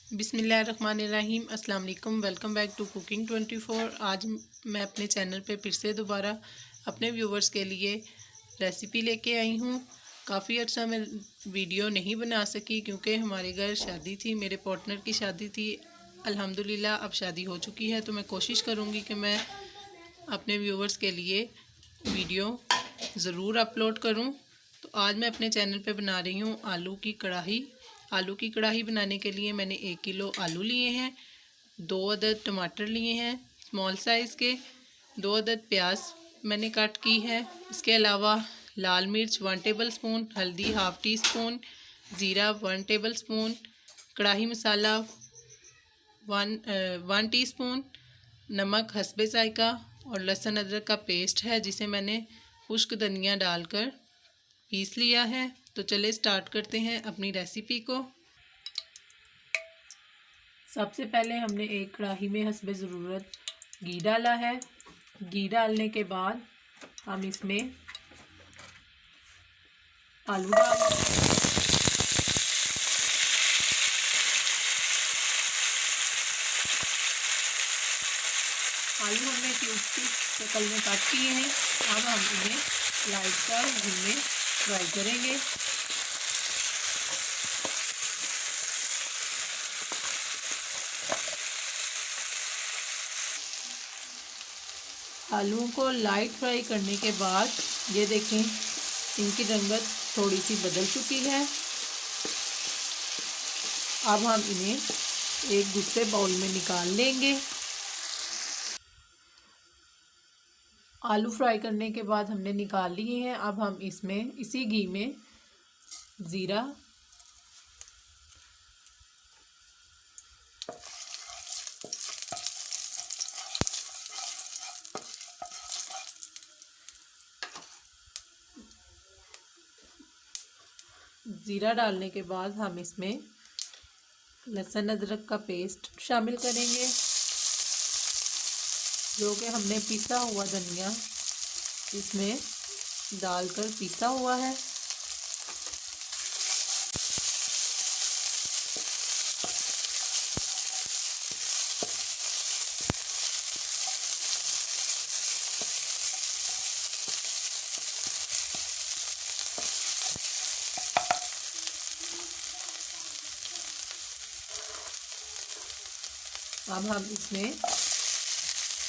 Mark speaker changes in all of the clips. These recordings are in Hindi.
Speaker 1: बिस्मिल्लाहिर्रहमानिर्रहीम। अस्सलाम वालेकुम। Welcome back to cooking 24। आज मैं अपने चैनल पे फिर से दोबारा अपने व्यूवर्स के लिए रेसिपी लेके आई हूँ। काफ़ी अर्सा मैं वीडियो नहीं बना सकी क्योंकि हमारे घर शादी थी, मेरे पार्टनर की शादी थी। अल्हम्दुलिल्लाह अब शादी हो चुकी है, तो मैं कोशिश करूँगी कि मैं अपने व्यूवर्स के लिए वीडियो ज़रूर अपलोड करूँ। तो आज मैं अपने चैनल पे बना रही हूँ आलू की कढ़ाई। आलू की कढ़ाई बनाने के लिए मैंने 1 किलो आलू लिए हैं, 2 अदद टमाटर लिए हैं स्मॉल साइज़ के, 2 अदद प्याज मैंने कट की है। इसके अलावा लाल मिर्च 1 टेबल स्पून, हल्दी हाफ़ टी स्पून, ज़ीरा 1 टेबल स्पून, कढ़ाई मसाला 1 टीस्पून, नमक हस्बे ज़ायका और लहसुन अदरक का पेस्ट है जिसे मैंने खुश्क धनिया डालकर पीस लिया है। तो चले स्टार्ट करते हैं अपनी रेसिपी को। सबसे पहले हमने एक कढ़ाई में हस्बे ज़रूरत घी डाला है। घी डालने के बाद हम इसमें आलू डाल आलू हमने क्यूब की शक्ल में कट किए हैं। अब हम इन्हें लाइट सा घी में फ्राई करेंगे। आलूओं को लाइट फ्राई करने के बाद ये देखें इनकी रंगत थोड़ी सी बदल चुकी है। अब हम इन्हें एक दूसरे बाउल में निकाल लेंगे। आलू फ्राई करने के बाद हमने निकाल लिए हैं। अब हम इसमें इसी घी में ज़ीरा, ज़ीरा डालने के बाद हम इसमें लहसुन अदरक का पेस्ट शामिल करेंगे, जो कि हमने पिसा हुआ धनिया इसमें डालकर पिसा हुआ है। अब हम इसमें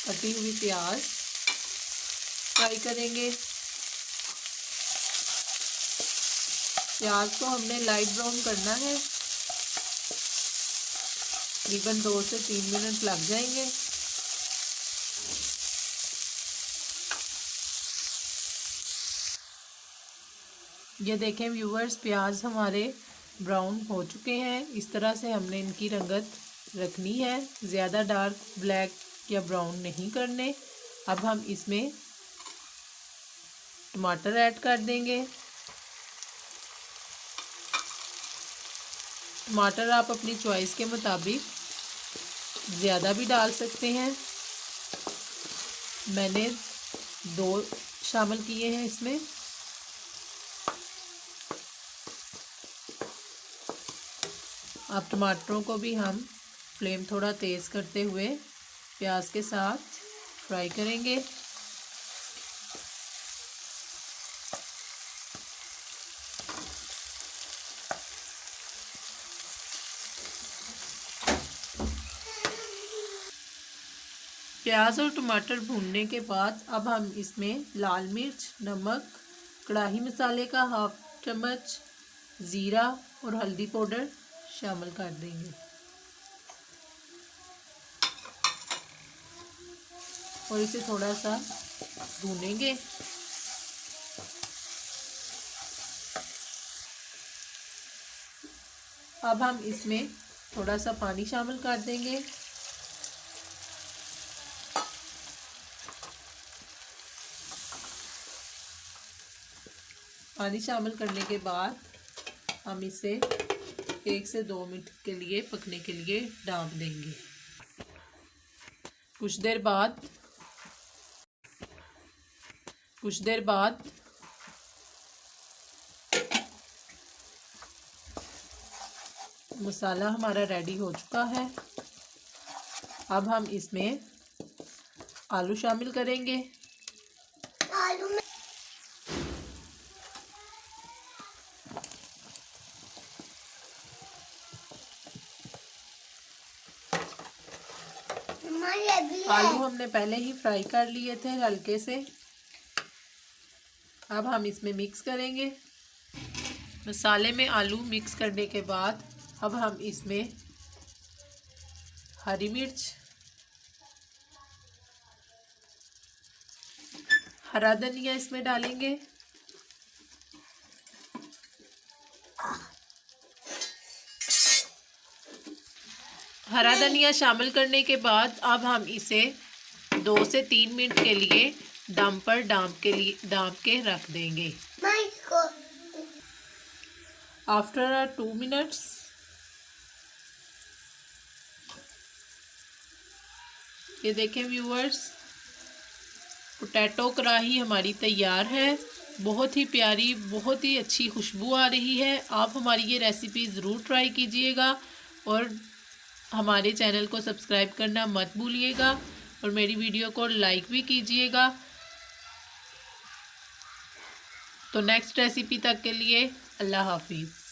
Speaker 1: कटी हुई प्याज फ्राई करेंगे। प्याज को हमने लाइट ब्राउन करना है, तकरीबन 2 से 3 मिनट लग जाएंगे। ये देखें व्यूवर्स, प्याज हमारे ब्राउन हो चुके हैं। इस तरह से हमने इनकी रंगत रखनी है, ज़्यादा डार्क ब्लैक या ब्राउन नहीं करने। अब हम इसमें टमाटर ऐड कर देंगे। टमाटर आप अपनी चॉइस के मुताबिक ज़्यादा भी डाल सकते हैं। मैंने 2 शामिल किए हैं इसमें। अब टमाटरों को भी हम फ्लेम थोड़ा तेज़ करते हुए प्याज के साथ फ्राई करेंगे। प्याज और टमाटर भूनने के बाद अब हम इसमें लाल मिर्च, नमक, कढ़ाई मसाले का हाफ चम्मच, ज़ीरा और हल्दी पाउडर शामिल कर देंगे और इसे थोड़ा सा भूनेंगे। अब हम इसमें थोड़ा सा पानी शामिल कर देंगे। पानी शामिल करने के बाद हम इसे 1 से 2 मिनट के लिए पकने के लिए ढाँप देंगे। कुछ देर बाद मसाला हमारा रेडी हो चुका है। अब हम इसमें आलू शामिल करेंगे।
Speaker 2: आलू में
Speaker 1: आलू हमने पहले ही फ्राई कर लिए थे हल्के से। अब हम इसमें मिक्स करेंगे। मसाले में आलू मिक्स करने के बाद अब हम इसमें हरी मिर्च, हरा धनिया इसमें डालेंगे। हरा धनिया शामिल करने के बाद अब हम इसे 2 से 3 मिनट के लिए दम पर डांप के रख देंगे। आफ्टर 2 मिनट्स ये देखें व्यूअर्स, पोटैटो कढ़ाई हमारी तैयार है। बहुत ही प्यारी, बहुत ही अच्छी खुशबू आ रही है। आप हमारी ये रेसिपी ज़रूर ट्राई कीजिएगा और हमारे चैनल को सब्सक्राइब करना मत भूलिएगा और मेरी वीडियो को लाइक भी कीजिएगा। तो नेक्स्ट रेसिपी तक के लिए अल्लाह हाफिज़।